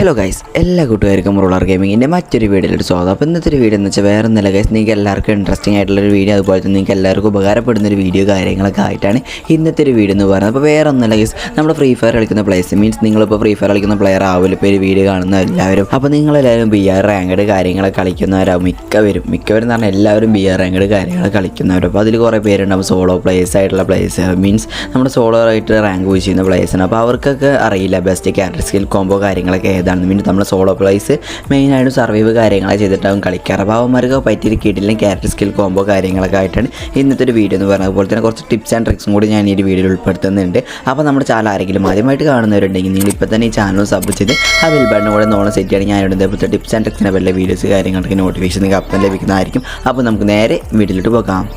Hello guys, എല്ലാ കൂട്ടുകാർക്കും ruler ഗെയിമിങ്ങിൻ്റെ മറ്റൊരു വീഡിയോയിലോട്ട് സ്വാഗതം. അപ്പോൾ ഇന്നത്തെ ഒരു വീഡിയോ എന്ന് വെച്ചാൽ വേറെ ഒന്നുമില്ല ഗൈസ്, നിങ്ങൾക്ക് എല്ലാവർക്കും ഇൻട്രസ്റ്റിംഗ് ആയിട്ടുള്ളൊരു വീഡിയോ, അതുപോലെ തന്നെ നിങ്ങൾക്ക് എല്ലാവർക്കും ഉപകാരപ്പെടുന്നൊരു വീഡിയോ കാര്യങ്ങളൊക്കെ ആയിട്ടാണ് ഇന്നത്തെ ഒരു വീഡിയോ എന്ന് പറയുന്നത്. അപ്പോൾ വേറെ ഒന്നുമില്ല ഗൈസ്, നമ്മൾ ഫ്രീ ഫയർ കളിക്കുന്ന പ്ലേസ് മീൻസ് നിങ്ങളിപ്പോൾ ഫ്രീ ഫയർ കളിക്കുന്ന പ്ലെയർ ആവില്ല ഇപ്പോൾ ഒരു വീഡിയോ കാണുന്ന എല്ലാവരും. അപ്പോൾ നിങ്ങളെല്ലാവരും BR റാങ്കഡ് കാര്യങ്ങളൊക്കെ കളിക്കുന്നവരാവും മിക്കവരും എന്ന് പറഞ്ഞാൽ എല്ലാവരും BR റാങ്കഡ് കാര്യങ്ങൾ കളിക്കുന്നവരും. അപ്പോൾ അതിൽ കുറേ പേരുണ്ടാവും സോളോ പ്ലേസ് ആയിട്ടുള്ള പ്ലേസ് മീൻസ് നമ്മുടെ സോളോ ആയിട്ട് റാങ്ക് പുഷ് ചെയ്യുന്ന പ്ലേസാണ്. അപ്പോൾ അവർക്കൊക്കെ അറിയില്ല ബെസ്റ്റ് ക്യാരക്ടർ സ്കിൽ കോംബോ കാര്യങ്ങളൊക്കെ ഏതാണ്. മീൻസ് നമ്മൾ സോളോ പ്ലേസ് മെയിനായിട്ട് സർവൈവ് കാര്യങ്ങളൊക്കെ ചെയ്തിട്ടാവും കളിക്കാറ്. അപ്പോൾ അവന്മാർക്ക് പറ്റിയൊരു കിട്ടില്ല ക്യാരക്ടർ സ്കിൽ കോംബോ കാര്യങ്ങളൊക്കെ ആയിട്ടാണ് ഇന്നത്തെ ഒരു വീഡിയോ എന്ന് പറയുന്നത്. അതുപോലെ തന്നെ കുറച്ച് ടിപ്സ് ആൻഡ് ട്രിക്സും കൂടി ഞാൻ ഈ ഒരു വീഡിയോയിൽ ഉൾപ്പെടുത്തുന്നുണ്ട്. അപ്പോൾ നമ്മുടെ ചാനൽ ആരെങ്കിലും ആദ്യമായിട്ട് കാണുന്നവരുണ്ടെങ്കിൽ നിങ്ങൾ ഇപ്പോൾ തന്നെ ഈ ചാനൽ സബ് ചെയ്ത് ആ ബെൽ ബട്ടൺ കൂടെ നോളം സെറ്റ് ചെയ്യണം. ഞാനിവിടെ ഇതേപോലത്തെ ടിപ്സ് ആൻഡ് ട്രിക്സിനെ വല്ല വീഡിയോസ് കാര്യങ്ങൾക്ക് നോട്ടിഫിക്കേഷൻ നിങ്ങൾക്ക് അപ്പം ലഭിക്കുന്നതായിരിക്കും. അപ്പോൾ നമുക്ക് നേരെ വീഡിയോയിലോട്ട് പോകാം.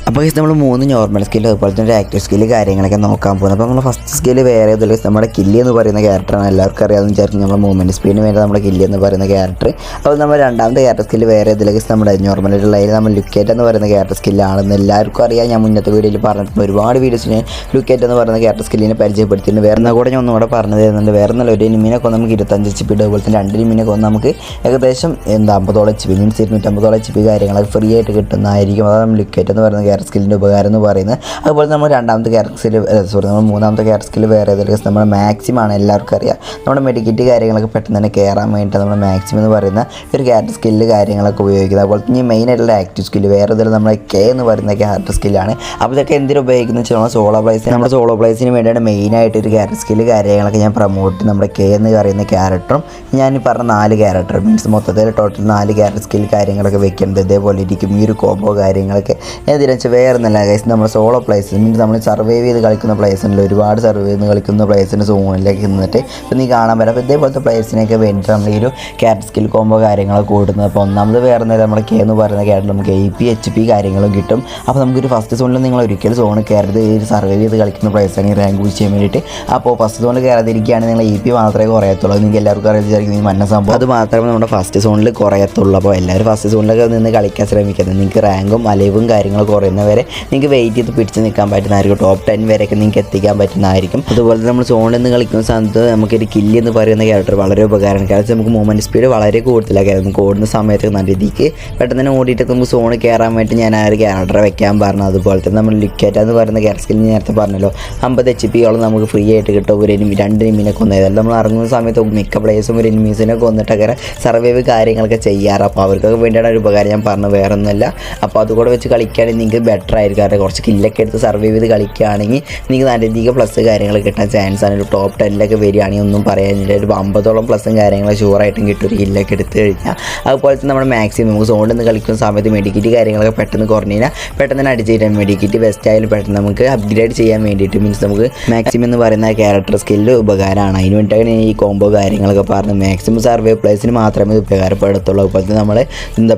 അപ്പോൾ നമ്മൾ 3 നോർമൽ സ്കില്ല് അതുപോലെ തന്നെ ആക്റ്റീവ് സ്കില്ല് കാര്യങ്ങളൊക്കെ നോക്കാൻ പോകുന്നത്. അപ്പോൾ നമ്മൾ ഫസ്റ്റ് സ്കില്ല് വേറെ നമ്മുടെ കില്ലി എന്ന് പറയുന്ന ക്യാരക്ടറാണ്. എല്ലാവർക്കും അറിയാമെന്ന് വിചാരിക്കും. നമ്മുടെ മൂവ്മെൻറ്റ് സ്പീഡിന് വേണ്ടി നമ്മുടെ കില്ലി എന്ന് പറയുന്ന ക്യാരക്ടർ. അപ്പോൾ നമ്മൾ രണ്ടാമത്തെ ക്യാരക്ടർ സ്കില്ല് വേറെ നമ്മുടെ നോർമലായിട്ടുള്ള നമ്മൾ ലുക്കേറ്റ് എന്ന് പറയുന്ന ക്യാരക്ടർ സ്കില്ലാണെന്ന് എല്ലാവർക്കും അറിയാം. ഞാൻ മുന്നത്തെ വീഡിയോയിൽ പറഞ്ഞിട്ടുണ്ട്, ഒരുപാട് വീഡിയോസ് ഞാൻ ലുക്കേറ്റ് എന്ന് പറയുന്ന ക്യാരക്ടർ സ്കില്ലിനെ പരിചയപ്പെടുത്തിയിട്ടുണ്ട്. വേറെ കൂടെ ഞാൻ ഒന്നുകൂടെ പറഞ്ഞു തരുന്നുണ്ട്. വേറെ നല്ല ഒരു എനിമിനെ കൊന്ന് നമുക്ക് 25 HP അതുപോലെ തന്നെ 2 എനിമിനെ കൊന്ന് നമുക്ക് ഏകദേശം 50 HP മീൻസ് 250 HP കാര്യങ്ങളൊക്കെ ഫ്രീ ആയിട്ട് കിട്ടുന്നതായിരിക്കും. അതാണ് നമ്മൾ ലുക്കേറ്റ് എന്ന് പറയുന്ന സ്കില്ലിൻ്റെ ഉപകാരം എന്ന് പറയുന്നത്. അതുപോലെ നമ്മൾ രണ്ടാമത്തെ ക്യാരക്ടർ സ്കില്ല് നമ്മൾ മൂന്നാമത്തെ ക്യാരക്ടർ സ്കില്ല് വേറെ നമ്മുടെ മാക്സിമം ആണ്. എല്ലാവർക്കും അറിയാം നമ്മുടെ മെഡിക്കറ്റ് കാര്യങ്ങളൊക്കെ പെട്ടെന്ന് തന്നെ കയറാൻ വേണ്ടിയിട്ട് നമ്മുടെ മാക്സിമം എന്ന് പറയുന്ന ഒരു ക്യാരക്ടർ സ്കില്ല് കാര്യങ്ങളൊക്കെ ഉപയോഗിക്കുന്നത്. അതുപോലെ തന്നെ മെയിനായിട്ടുള്ള ആക്റ്റീവ് സ്കില്ല് വേറെ നമ്മുടെ K എന്ന് പറയുന്ന ക്യാരക്ടർ സ്കില്ലാണ്. അപ്പോൾ ഇതൊക്കെ എന്തിനും ഉപയോഗിക്കുന്നത് വെച്ചാൽ നമ്മുടെ സോളോ പ്ലേസിന് വേണ്ടിയാണ് മെയിനായിട്ട് ഒരു ക്യാരക്ടർ സ്കില്ല് കാര്യങ്ങളൊക്കെ ഞാൻ പ്രൊമോട്ട് നമ്മുടെ K എന്ന് പറയുന്ന ക്യാരക്ടറും ഞാൻ ഈ പറഞ്ഞ 4 ക്യാരക്ടർ മീൻസ് മൊത്തത്തിൽ ടോട്ടൽ 4 ക്യാരക്ടർ സ്കില്ല് കാര്യങ്ങളൊക്കെ വെക്കുന്നത് ഇതേപോലെ ഇരിക്കും. ഈ ഒരു കോംബോ കാര്യങ്ങളൊക്കെ എന്തിനാ വെച്ചാൽ വേറെ നല്ല ഗൈസ് നമ്മൾ സോളോ പ്ലേസ് മീൻസ് നമ്മൾ സർവൈവ് ചെയ്ത് കളിക്കുന്ന പ്ലേസിൽ ഒരുപാട് സർവൈവ് ചെയ്ത് കളിക്കുന്ന പ്ലേസിൻ്റെ സോണിലേക്ക് നിന്നിട്ട് ഇപ്പോൾ നീ കാണാൻ പറ്റും. അപ്പോൾ ഇതേപോലത്തെ പ്ലേസിനൊക്കെ വേണ്ടിയിട്ട് നമ്മൾ ഈ ഒരു ക്യാരക്ടർ സ്കിൽ കോംബോ കാര്യങ്ങളൊക്കെ കൂടുന്നത്. അപ്പോൾ ഒന്നാമത് വേറെ നമ്മുടെ K എന്ന് പറയുന്ന ക്യാരക്ടർ നമുക്ക് AP HP കാര്യങ്ങളും കിട്ടും. അപ്പോൾ നമുക്കൊരു ഫസ്റ്റ് സോണിൽ നിങ്ങൾ ഒരിക്കലും സോണിൽ കയറരുത്. ഈ സർവൈവ് ചെയ്ത് കളിക്കുന്ന പ്ലേസാണ് ഈ റാങ്ക് പുഷ് ചെയ്യാൻ വേണ്ടിയിട്ട്. അപ്പോൾ ഫസ്റ്റ് സോണിൽ കയറാതിരിക്കുകയാണെങ്കിൽ നിങ്ങൾ AP മാത്രമേ കുറയത്തുള്ളൂ. നിങ്ങൾക്ക് എല്ലാവർക്കും അറിയാൻ വിചാരിക്കും മന്ന സംഭവം അത് മാത്രമേ നമ്മുടെ ഫസ്റ്റ് സോണിൽ കുറയത്തുള്ളൂ. അപ്പോൾ എല്ലാവരും ഫസ്റ്റ് സോണിലൊക്കെ നിന്ന് കളിക്കാൻ ശ്രമിക്കുന്നത്. നിങ്ങൾക്ക് റാങ്കും അലൈവും കാര്യങ്ങളും കുറയുന്നവരെ നിങ്ങൾക്ക് വെയിറ്റ് ചെയ്ത് പിടിച്ച് നിൽക്കാൻ പറ്റുന്നതായിരിക്കും. ടോപ്പ് 10 വരെയൊക്കെ നിങ്ങൾക്ക് എത്തിക്കാൻ പറ്റുന്നതായിരിക്കും. അതുപോലെ നമ്മൾ സോണിൽ നിന്ന് കളിക്കുന്ന സമയത്ത് നമുക്കൊരു കില്ലി എന്ന് പറയുന്ന ക്യാരക്ടർ വളരെ ഉപകാരമാണ്. കാരണം നമുക്ക് മൂവ്മെൻറ്റ് സ്പീഡ് വളരെ കൂടുതലാണ്. നമുക്ക് ഓടുന്ന സമയത്ത് നല്ല രീതിക്ക് പെട്ടെന്ന് തന്നെ ഓടിയിട്ട് നമുക്ക് സോണിൽ കയറാൻ വേണ്ടി ഞാൻ ആ ഒരു ക്യാരക്ടറെ വെക്കാൻ പറഞ്ഞു. അതുപോലെ തന്നെ നമ്മൾ ലുക്കേറ്റ് എന്ന് പറയുന്ന ക്യാരക്ടർ സ്കില്ല് നേരത്തെ പറഞ്ഞല്ലോ 50 HP നമുക്ക് ഫ്രീ ആയിട്ട് കിട്ടും. ഒരു 2 എനിമിനെ കൊന്നത് അതെല്ലാം നമ്മൾ ഇറങ്ങുന്ന സമയത്ത് മിക്ക പ്ലേസും ഒരു എനിമീസിനെ കൊന്നിട്ടൊക്കെ സർവൈവ് കാര്യങ്ങളൊക്കെ ചെയ്യാറ്. അപ്പോൾ അവർക്കൊക്കെ വേണ്ടിയാണ് ഒരു ഉപകാരം ഞാൻ പറഞ്ഞു, വേറെ ഒന്നുമല്ല. അപ്പോൾ അതുകൂടെ വെച്ച് കളിക്കുകയാണെങ്കിൽ നിങ്ങൾക്ക് ബെറ്റർ ആയിരിക്കും. കാരണം കുറച്ച് കില്ലൊക്കെ എടുത്ത് സർവൈവ് ചെയ്ത് കളിക്കുകയാണെങ്കിൽ നിങ്ങൾക്ക് നല്ല രീതിക്ക് പ്ലസ് കാര്യങ്ങൾ കിട്ടാൻ ചാൻസ് ആണ്. ഒരു ടോപ്പ് 10 വരികയാണെങ്കിൽ ഒന്നും പറയാനില്ല. ഒരു 50ഓളം പ്ലസും കാര്യങ്ങൾ ഷുവറായിട്ടും കിട്ടും ഒരു കില്ലൊക്കെ എടുത്ത് കഴിഞ്ഞാൽ. അതുപോലെ തന്നെ നമ്മുടെ മാക്സിമം നമുക്ക് സോണിൽ നിന്ന് കളിക്കുന്ന സമയത്ത് മെഡിക്കറ്റ് കാര്യങ്ങളൊക്കെ പെട്ടെന്ന് കുറഞ്ഞു കഴിഞ്ഞാൽ പെട്ടെന്ന് തന്നെ അടിച്ച് കഴിഞ്ഞാൽ മെഡിക്കറ്റ് ബെസ്റ്റ് ആയാലും പെട്ടെന്ന് നമുക്ക് അപ്ഗ്രേഡ് ചെയ്യാൻ വേണ്ടിയിട്ട് മീൻസ് നമുക്ക് മാക്സിമം എന്ന് പറയുന്ന ക്യാരക്ടർ സ്കില്ല് ഉപകാരമാണ്. അതിന് വേണ്ടിയിട്ടാണ് ഈ കോംബോ കാര്യങ്ങളൊക്കെ പറഞ്ഞത്. മാക്സിമം സർവൈവ് പ്ലേസിന് മാത്രമേ ഇത് ഉപകാരപ്പെടത്തുള്ളൂ. അതുപോലെ തന്നെ നമ്മൾ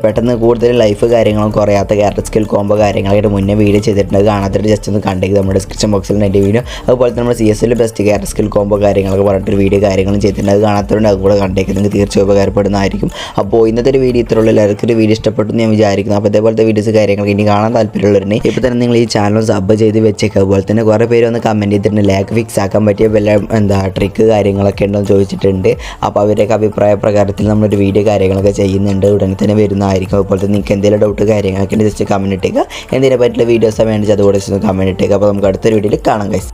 പെട്ടെന്ന് കൂടുതൽ ലൈഫ് കാര്യങ്ങളും കുറയാത്ത ക്യാരക്ടർ സ്കിൽ കോംബോ കാര്യങ്ങളായിട്ട് മുന്നേ വീഡിയോ ചെയ്തിട്ടുണ്ട്. കാണാത്തിട്ട് ജസ്റ്റ് ഒന്ന് കണ്ടേക്ക് നമ്മുടെ ഡിസ്ക്രിപ്ഷൻ ബോക്സിൽ എൻ്റെ വീഡിയോ. അതുപോലെ തന്നെ നമ്മൾ CS best character skill combo കാര്യങ്ങളൊക്കെ പറഞ്ഞിട്ട് വീഡിയോ കാര്യങ്ങളും ചെയ്തിട്ടുണ്ട്. അത് കാണാത്തതുകൊണ്ട് അത് കൂടെ കണ്ടേക്ക്, നിങ്ങൾക്ക് തീർച്ചയായും ഉപകാരപ്പെടുന്നതായിരിക്കും. അപ്പോൾ ഇന്നത്തെ ഒരു വീഡിയോ ഇത്രയുള്ള എല്ലാവർക്കും ഒരു വീഡിയോ ഇഷ്ടപ്പെട്ടു ഞാൻ വിചാരിക്കുന്നു. അപ്പോൾ ഇതേപോലത്തെ വീഡിയോസ് കാര്യങ്ങളൊക്കെ ഇനി കാണാൻ താല്പര്യമുള്ളവരുണ്ടെങ്കിൽ ഇപ്പോൾ തന്നെ നിങ്ങൾ ഈ ചാനൽ സബ് ചെയ്ത് വെച്ചേക്കുക. അതുപോലെ തന്നെ കുറേ പേര് ഒന്ന് കമൻറ്റ് ചെയ്തിട്ടുണ്ട് ലാക്ക് ഫിക്സ് ആക്കാൻ പറ്റിയ വല്ല ട്രിക്ക് കാര്യങ്ങളൊക്കെ ഉണ്ടോയെന്ന് ചോദിച്ചിട്ടുണ്ട്. അപ്പോൾ അവരുടെയൊക്കെ അഭിപ്രായ പ്രകാരത്തിൽ നമ്മളൊരു വീഡിയോ കാര്യങ്ങളൊക്കെ ചെയ്യുന്നുണ്ട്, ഉടനെ തന്നെ വരുന്നതായിരിക്കും. അതുപോലെ തന്നെ നിങ്ങൾക്ക് എന്തെങ്കിലും ഡൗട്ട് കാര്യങ്ങളൊക്കെ ജസ്റ്റ് കമൻറ്റ് ഇട്ടേക്കുക. എന്തിനെ പറ്റിയുള്ള വീഡിയോസാണ് വേണ്ടത് അതുകൂടെ കമൻറ്റ് ഇട്ടേക്കുക. അപ്പോൾ നമുക്ക് അടുത്തൊരു വീഡിയോയിൽ കാണാം ഗൈസ്.